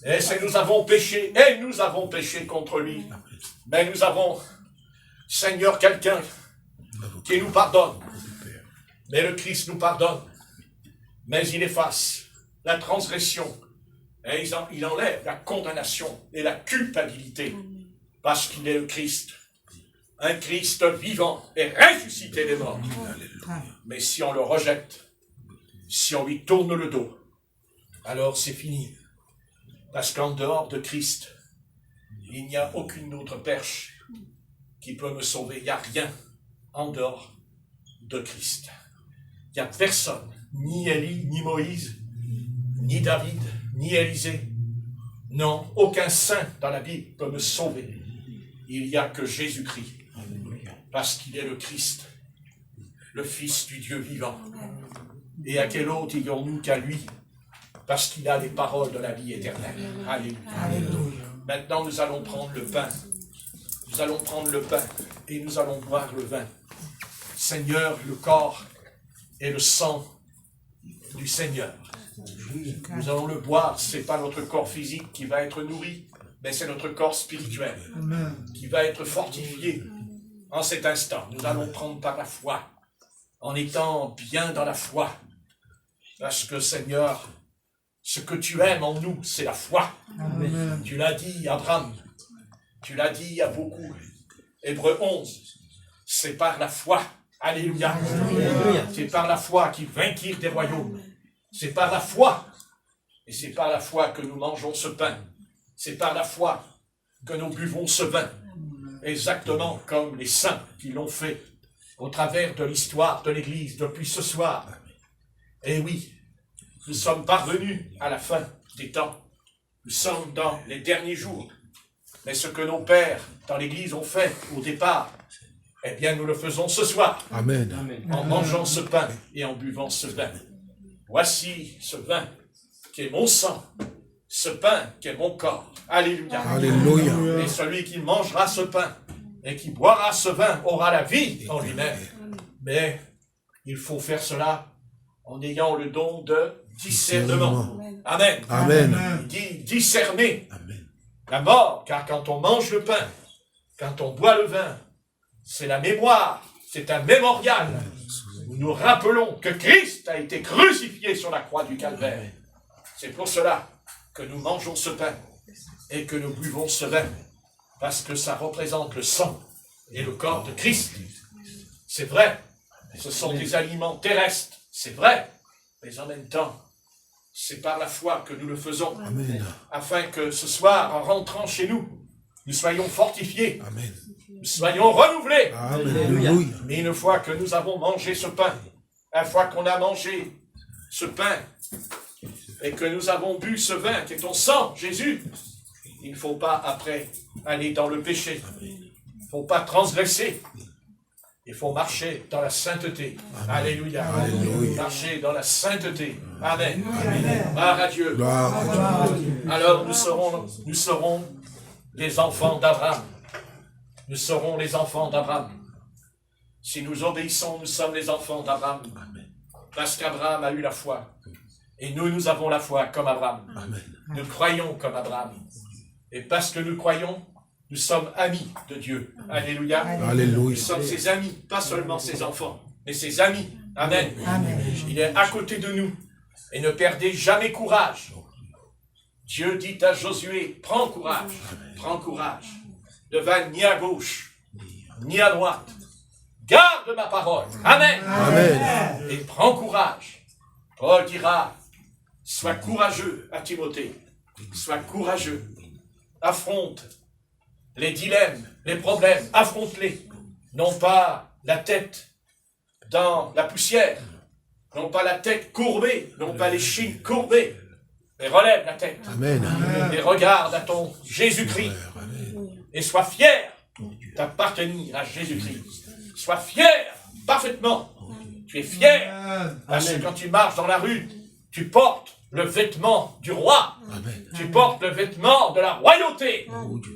Et si nous avons péché, contre lui. Mais nous avons, Seigneur, quelqu'un qui nous pardonne. Mais le Christ nous pardonne. Mais il efface la transgression. Et il enlève la condamnation et la culpabilité. Parce qu'il est le Christ. Un Christ vivant et ressuscité des morts. Mais si on le rejette, si on lui tourne le dos, alors c'est fini. Parce qu'en dehors de Christ, il n'y a aucune autre perche qui peut me sauver. Il n'y a rien en dehors de Christ. Il n'y a personne, ni Élie, ni Moïse, ni David, ni Élisée. Non, aucun saint dans la Bible peut me sauver. Il n'y a que Jésus-Christ. Parce qu'il est le Christ, le Fils du Dieu vivant. Et à quel autre irions-nous qu'à lui? Parce qu'il a les paroles de la vie éternelle. Alléluia. Maintenant, nous allons prendre le pain. Nous allons prendre le pain et nous allons boire le vin. Seigneur, le corps et le sang du Seigneur. Nous allons le boire. Ce n'est pas notre corps physique qui va être nourri, mais c'est notre corps spirituel qui va être fortifié. En cet instant, nous allons prendre par la foi, en étant bien dans la foi. Parce que, Seigneur, ce que tu aimes en nous, c'est la foi. Amen. Tu l'as dit à Abraham, tu l'as dit à beaucoup. Hébreux 11, c'est par la foi. Alléluia. Alléluia. C'est par la foi qu'ils vainquirent des royaumes. C'est par la foi. Et Et c'est par la foi que nous mangeons ce pain. C'est par la foi que nous buvons ce vin. Exactement comme les saints qui l'ont fait au travers de l'histoire de l'Église depuis ce soir. Et oui, nous sommes parvenus à la fin des temps. Nous sommes dans les derniers jours. Mais ce que nos pères dans l'Église ont fait au départ, eh bien nous le faisons ce soir. Amen. En mangeant ce pain et en buvant ce vin. Voici ce vin qui est mon sang, ce pain qui est mon corps. Alléluia. Alléluia. Et celui qui mangera ce pain et qui boira ce vin aura la vie en lui-même. Mais il faut faire cela en ayant le don de discernement. Amen. Amen. Il dit discerner Amen. la mort, car quand on mange le pain, quand on boit le vin, c'est la mémoire, c'est un mémorial. Où nous rappelons que Christ a été crucifié sur la croix du Calvaire. C'est pour cela que nous mangeons ce pain et que nous buvons ce vin, parce que ça représente le sang et le corps de Christ. C'est vrai, ce sont des aliments terrestres, c'est vrai, mais en même temps, c'est par la foi que nous le faisons, Amen. afin que ce soir, en rentrant chez nous, nous soyons fortifiés, Amen. nous soyons renouvelés. Alléluia. Mais une fois que nous avons mangé ce pain, une fois qu'on a mangé ce pain, et que nous avons bu ce vin qui est ton sang, Jésus, il ne faut pas après aller dans le péché. Il ne faut pas transgresser. Il faut marcher dans la sainteté. Alléluia. Alléluia. Marcher dans la sainteté. Amen. Gloire à Dieu. Gloire à Dieu. Alors nous serons les enfants d'Abraham. Nous serons les enfants d'Abraham. Si nous obéissons, nous sommes les enfants d'Abraham. Parce qu'Abraham a eu la foi. Et nous avons la foi comme Abraham. Amen. Nous croyons comme Abraham. Et parce que nous croyons, nous sommes amis de Dieu. Alléluia. Nous Alléluia. sommes ses amis, pas seulement ses enfants, mais ses amis. Amen. Il est à côté de nous. Et ne perdez jamais courage. Dieu dit à Josué, prends courage. Prends courage. Ne va ni à gauche, ni à droite. Garde ma parole. Amen. Amen. Et prends courage. Paul dira, sois courageux à Timothée. Sois courageux. Affronte les dilemmes, les problèmes. Affronte-les. Non pas la tête dans la poussière. Non pas la tête courbée. Non pas les chines courbées. Mais relève la tête. Amen. Et regarde à ton Jésus-Christ. Et sois fier d'appartenir à Jésus-Christ. Sois fier parfaitement. Tu es fier. Parce que quand tu marches dans la rue, tu portes le vêtement du roi. Amen. Tu portes le vêtement de la royauté.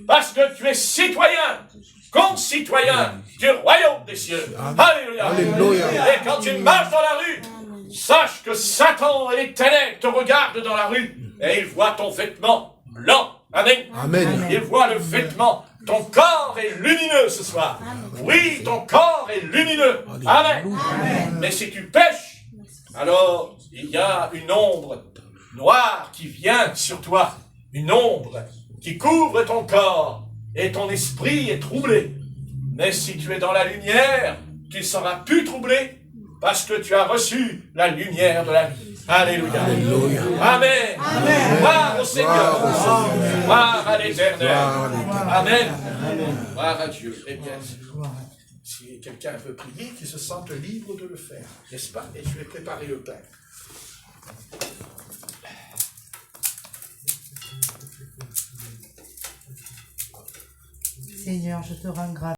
Parce que tu es citoyen, concitoyen du royaume des cieux. Alléluia. Alléluia. Et quand tu marches dans la rue, sache que Satan et les ténèbres te regardent dans la rue et ils voient ton vêtement blanc. Amen. Amen. Ils voient le vêtement. Ton corps est lumineux ce soir. Oui, ton corps est lumineux. Amen. Mais si tu pèches, alors il y a une ombre noire qui vient sur toi. Une ombre qui couvre ton corps et ton esprit est troublé. Mais si tu es dans la lumière, tu ne seras plus troublé parce que tu as reçu la lumière de la vie. Alléluia. Alléluia. Amen. Gloire au Seigneur. Gloire à l'Éternel. Amen. Gloire à Dieu. Eh bien, si quelqu'un veut prier, qu'il se sente libre de le faire. N'est-ce pas? Et je vais préparer le pain. Seigneur, je te rends grâce.